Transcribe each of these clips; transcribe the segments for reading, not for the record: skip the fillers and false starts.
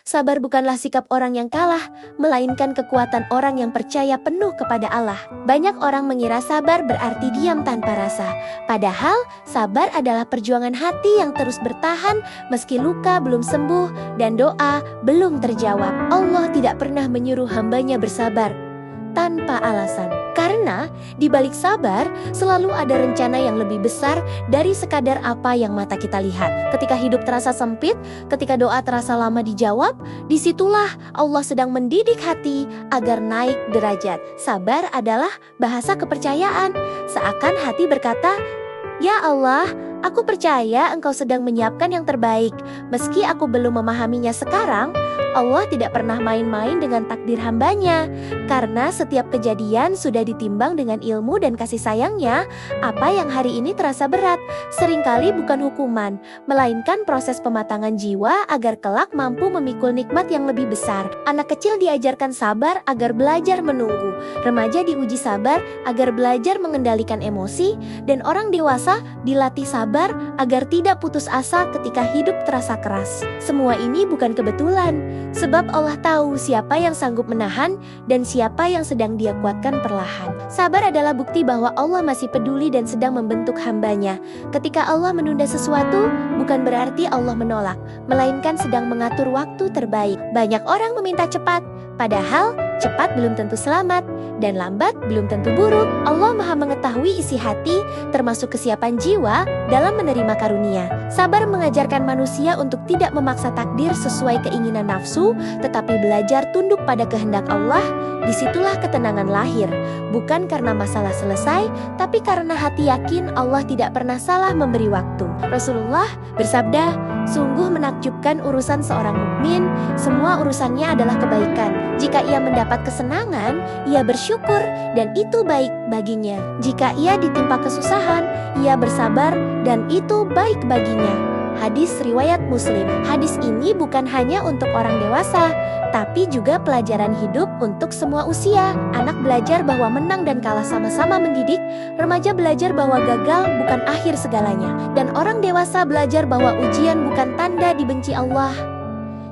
sabar bukanlah sikap orang yang kalah, melainkan kekuatan orang yang percaya penuh kepada Allah. Banyak orang mengira sabar berarti diam tanpa rasa. Padahal, sabar adalah perjuangan hati yang terus bertahan meski luka belum sembuh dan doa belum terjawab. Allah tidak pernah menyuruh hambanya bersabar tanpa alasan. Karena di balik sabar selalu ada rencana yang lebih besar dari sekadar apa yang mata kita lihat. Ketika hidup terasa sempit, ketika doa terasa lama dijawab, disitulah Allah sedang mendidik hati agar naik derajat. Sabar adalah bahasa kepercayaan. Seakan hati berkata, "Ya Allah, aku percaya Engkau sedang menyiapkan yang terbaik. Meski aku belum memahaminya sekarang, Allah tidak pernah main-main dengan takdir hambanya. Karena setiap kejadian sudah ditimbang dengan ilmu dan kasih sayangnya, apa yang hari ini terasa berat seringkali bukan hukuman, melainkan proses pematangan jiwa agar kelak mampu memikul nikmat yang lebih besar. Anak kecil diajarkan sabar agar belajar menunggu. Remaja diuji sabar agar belajar mengendalikan emosi, dan orang dewasa dilatih sabar agar tidak putus asa ketika hidup terasa keras. Semua ini bukan kebetulan, sebab Allah tahu siapa yang sanggup menahan dan siapa yang sedang Dia kuatkan perlahan. Sabar adalah bukti bahwa Allah masih peduli dan sedang membentuk hambanya. Ketika Allah menunda sesuatu, bukan berarti Allah menolak, melainkan sedang mengatur waktu terbaik. Banyak orang meminta cepat, padahal cepat belum tentu selamat, dan lambat belum tentu buruk. Allah Maha mengetahui isi hati, termasuk kesiapan jiwa dalam menerima karunia. Sabar mengajarkan manusia untuk tidak memaksa takdir sesuai keinginan nafsu, tetapi belajar tunduk pada kehendak Allah. Disitulah ketenangan lahir, bukan karena masalah selesai, tapi karena hati yakin Allah tidak pernah salah memberi waktu. Rasulullah bersabda, "Sungguh menakjubkan urusan seorang mukmin, semua urusannya adalah kebaikan. Jika ia mendapat kesenangan, ia bersyukur dan itu baik baginya. Jika ia ditimpa kesusahan, ia bersabar dan itu baik baginya." Hadis riwayat Muslim. Hadis ini bukan hanya untuk orang dewasa, tapi juga pelajaran hidup untuk semua usia. Anak belajar bahwa menang dan kalah sama-sama mendidik, remaja belajar bahwa gagal bukan akhir segalanya, dan orang dewasa belajar bahwa ujian bukan tanda dibenci Allah.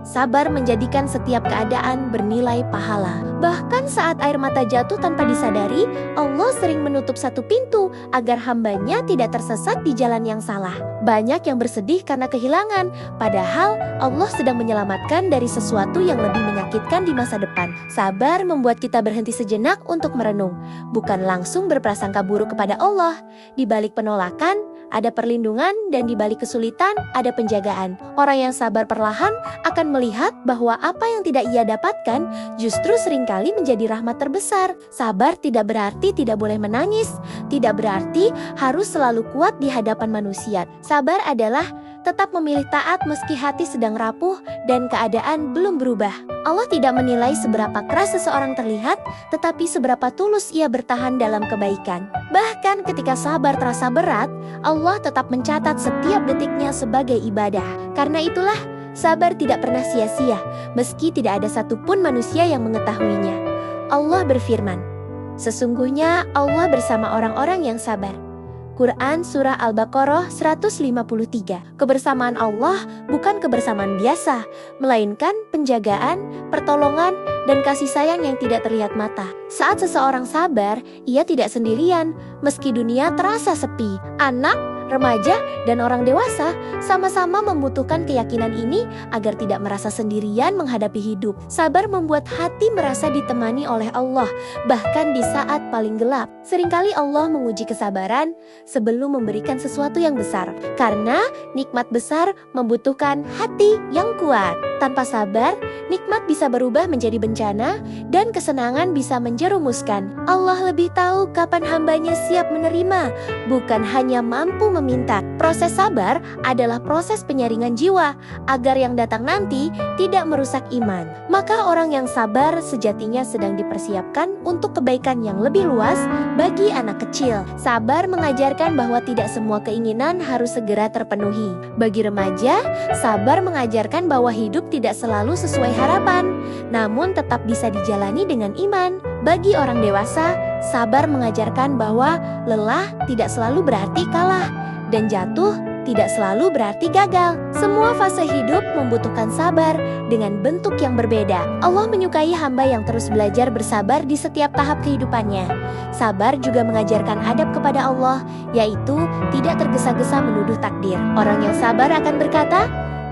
Sabar menjadikan setiap keadaan bernilai pahala. Bahkan saat air mata jatuh tanpa disadari, Allah sering menutup satu pintu agar hambanya tidak tersesat di jalan yang salah. Banyak yang bersedih karena kehilangan, padahal Allah sedang menyelamatkan dari sesuatu yang lebih menyakitkan di masa depan. Sabar membuat kita berhenti sejenak untuk merenung, bukan langsung berprasangka buruk kepada Allah. Di balik penolakan, ada perlindungan, dan di balik kesulitan, ada penjagaan. Orang yang sabar perlahan akan melihat bahwa apa yang tidak ia dapatkan justru seringkali menjadi rahmat terbesar. Sabar tidak berarti tidak boleh menangis, tidak berarti harus selalu kuat di hadapan manusia. Sabar adalah tetap memilih taat meski hati sedang rapuh dan keadaan belum berubah. Allah tidak menilai seberapa keras seseorang terlihat, tetapi seberapa tulus ia bertahan dalam kebaikan. Bahkan ketika sabar terasa berat, Allah tetap mencatat setiap detiknya sebagai ibadah. Karena itulah, sabar tidak pernah sia-sia, meski tidak ada satupun manusia yang mengetahuinya. Allah berfirman, "Sesungguhnya Allah bersama orang-orang yang sabar." Quran Surah Al-Baqarah 153. Kebersamaan Allah bukan kebersamaan biasa, melainkan penjagaan, pertolongan, dan kasih sayang yang tidak terlihat mata. Saat seseorang sabar, ia tidak sendirian, meski dunia terasa sepi. Anak, remaja, dan orang dewasa sama-sama membutuhkan keyakinan ini agar tidak merasa sendirian menghadapi hidup. Sabar membuat hati merasa ditemani oleh Allah, bahkan di saat paling gelap. Seringkali Allah menguji kesabaran sebelum memberikan sesuatu yang besar, karena nikmat besar membutuhkan hati yang kuat. Tanpa sabar, nikmat bisa berubah menjadi bencana, dan kesenangan bisa menjerumuskan. Allah lebih tahu kapan hambanya siap menerima, bukan hanya mampu meminta. Proses sabar adalah proses penyaringan jiwa, agar yang datang nanti tidak merusak iman. Maka orang yang sabar sejatinya sedang dipersiapkan untuk kebaikan yang lebih luas bagi anak kecil. Sabar mengajarkan bahwa tidak semua keinginan harus segera terpenuhi. Bagi remaja, sabar mengajarkan bahwa hidup tidak selalu sesuai harapan, namun tetap bisa dijalani dengan iman. Bagi orang dewasa, sabar mengajarkan bahwa lelah tidak selalu berarti kalah, dan jatuh tidak selalu berarti gagal. Semua fase hidup membutuhkan sabar dengan bentuk yang berbeda. Allah menyukai hamba yang terus belajar bersabar di setiap tahap kehidupannya. Sabar juga mengajarkan adab kepada Allah, yaitu tidak tergesa-gesa menuduh takdir. Orang yang sabar akan berkata,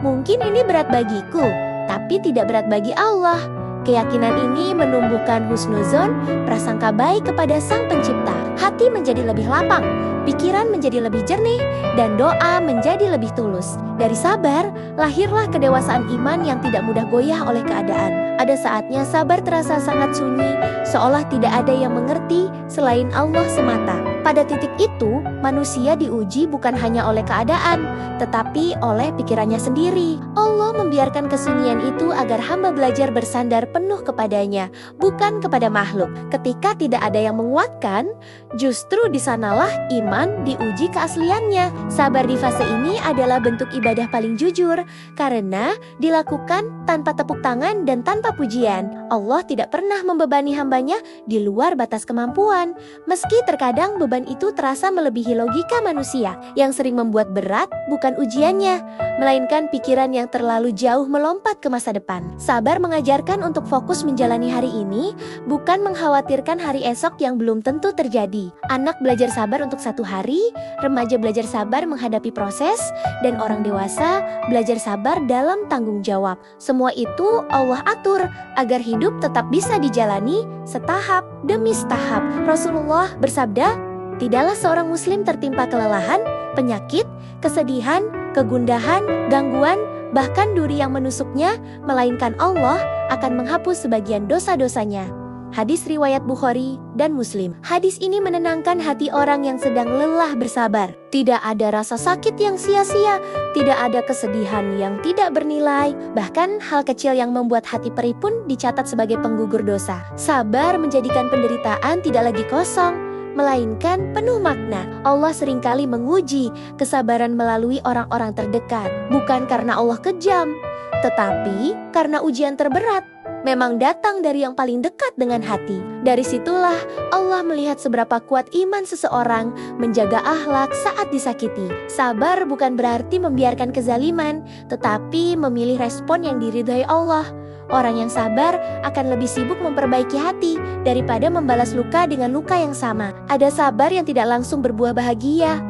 "Mungkin ini berat bagiku, tapi tidak berat bagi Allah." Keyakinan ini menumbuhkan husnuzon, prasangka baik kepada Sang Pencipta. Hati menjadi lebih lapang, pikiran menjadi lebih jernih, dan doa menjadi lebih tulus. Dari sabar, lahirlah kedewasaan iman yang tidak mudah goyah oleh keadaan. Ada saatnya sabar terasa sangat sunyi, seolah tidak ada yang mengerti selain Allah semata. Pada titik itu, manusia diuji bukan hanya oleh keadaan, tetapi oleh pikirannya sendiri. Allah membiarkan kesunyian itu agar hamba belajar bersandar penuh kepadanya, bukan kepada makhluk. Ketika tidak ada yang menguatkan, justru di sanalah iman diuji keasliannya. Sabar di fase ini adalah bentuk ibadah paling jujur, karena dilakukan tanpa tepuk tangan dan tanpa pujian. Allah tidak pernah membebani hambanya di luar batas kemampuan, meski terkadang beban itu terasa melebihi logika manusia, yang sering membuat berat bukan ujiannya, melainkan pikiran yang terlalu jauh melompat ke masa depan. Sabar mengajarkan untuk fokus menjalani hari ini, bukan mengkhawatirkan hari esok yang belum tentu terjadi. Anak belajar sabar untuk satu hari, remaja belajar sabar menghadapi proses, dan orang dewasa belajar sabar dalam tanggung jawab. Semua itu Allah atur agar hidup tetap bisa dijalani setahap demi setahap. Rasulullah bersabda, "Tidaklah seorang muslim tertimpa kelelahan, penyakit, kesedihan, kegundahan, gangguan, bahkan duri yang menusuknya, melainkan Allah akan menghapus sebagian dosa-dosanya." Hadis riwayat Bukhari dan Muslim. Hadis ini menenangkan hati orang yang sedang lelah bersabar. Tidak ada rasa sakit yang sia-sia, tidak ada kesedihan yang tidak bernilai, bahkan hal kecil yang membuat hati perih pun dicatat sebagai penggugur dosa. Sabar menjadikan penderitaan tidak lagi kosong, melainkan penuh makna. Allah seringkali menguji kesabaran melalui orang-orang terdekat, bukan karena Allah kejam, tetapi karena ujian terberat memang datang dari yang paling dekat dengan hati. Dari situlah Allah melihat seberapa kuat iman seseorang menjaga akhlak saat disakiti. Sabar bukan berarti membiarkan kezaliman, tetapi memilih respon yang diridhai Allah. Orang yang sabar akan lebih sibuk memperbaiki hati daripada membalas luka dengan luka yang sama. Ada sabar yang tidak langsung berbuah bahagia,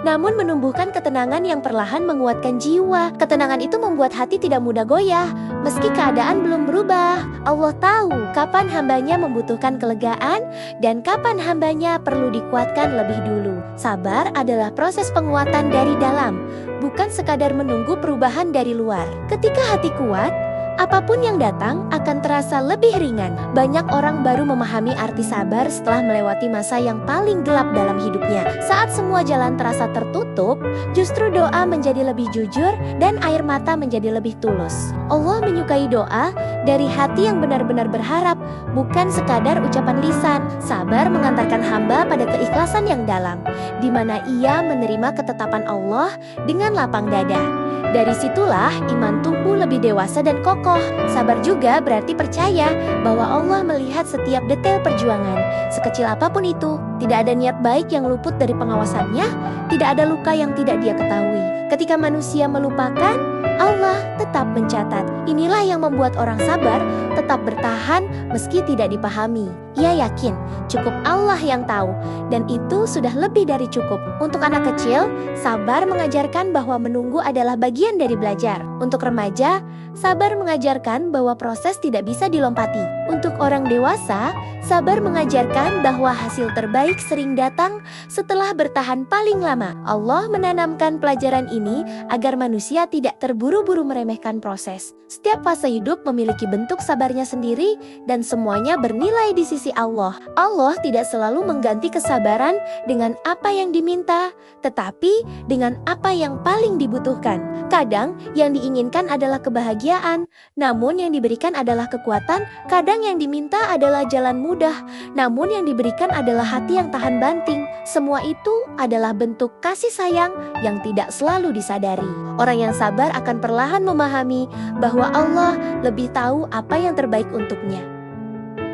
namun menumbuhkan ketenangan yang perlahan menguatkan jiwa. Ketenangan itu membuat hati tidak mudah goyah, meski keadaan belum berubah. Allah tahu kapan hambanya membutuhkan kelegaan dan kapan hambanya perlu dikuatkan lebih dulu. Sabar adalah proses penguatan dari dalam, bukan sekadar menunggu perubahan dari luar. Ketika hati kuat, apapun yang datang akan terasa lebih ringan. Banyak orang baru memahami arti sabar setelah melewati masa yang paling gelap dalam hidupnya. Saat semua jalan terasa tertutup, justru doa menjadi lebih jujur dan air mata menjadi lebih tulus. Allah menyukai doa dari hati yang benar-benar berharap, bukan sekadar ucapan lisan. Sabar mengantarkan hamba pada keikhlasan yang dalam, di mana ia menerima ketetapan Allah dengan lapang dada. Dari situlah iman tumbuh lebih dewasa dan kokoh. Sabar juga berarti percaya bahwa Allah melihat setiap detail perjuangan. Sekecil apapun itu, tidak ada niat baik yang luput dari pengawasannya, tidak ada luka yang tidak Dia ketahui. Ketika manusia melupakan, Allah tetap mencatat. Inilah yang membuat orang sabar tetap bertahan meski tidak dipahami. Ia yakin cukup Allah yang tahu, dan itu sudah lebih dari cukup. Untuk anak kecil, sabar mengajarkan bahwa menunggu adalah bagian dari belajar. Untuk remaja, sabar mengajarkan bahwa proses tidak bisa dilompati. Untuk orang dewasa, sabar mengajarkan bahwa hasil terbaik sering datang setelah bertahan paling lama. Allah menanamkan pelajaran ini agar manusia tidak terburu-buru meremehkan proses. Setiap fase hidup memiliki bentuk sabarnya sendiri, dan semuanya bernilai di sisi Allah. Allah tidak selalu mengganti kesabaran dengan apa yang diminta, tetapi dengan apa yang paling dibutuhkan. Kadang yang diinginkan adalah kebahagiaan, namun yang diberikan adalah kekuatan. Kadang yang diminta adalah jalan mudah, namun yang diberikan adalah hati yang tahan banting. Semua itu adalah bentuk kasih sayang yang tidak selalu disadari. Orang yang sabar akan perlahan memahami bahwa Allah lebih tahu apa yang terbaik untuknya.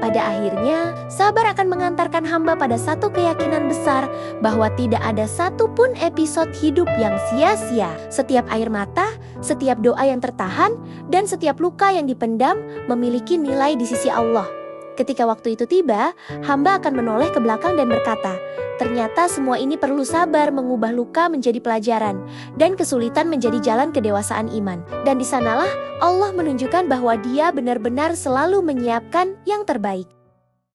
Pada akhirnya, sabar akan mengantarkan hamba pada satu keyakinan besar bahwa tidak ada satupun episode hidup yang sia-sia. Setiap air mata, setiap doa yang tertahan, dan setiap luka yang dipendam memiliki nilai di sisi Allah. Ketika waktu itu tiba, hamba akan menoleh ke belakang dan berkata, ternyata semua ini perlu sabar mengubah luka menjadi pelajaran dan kesulitan menjadi jalan kedewasaan iman. Dan di sanalah Allah menunjukkan bahwa Dia benar-benar selalu menyiapkan yang terbaik.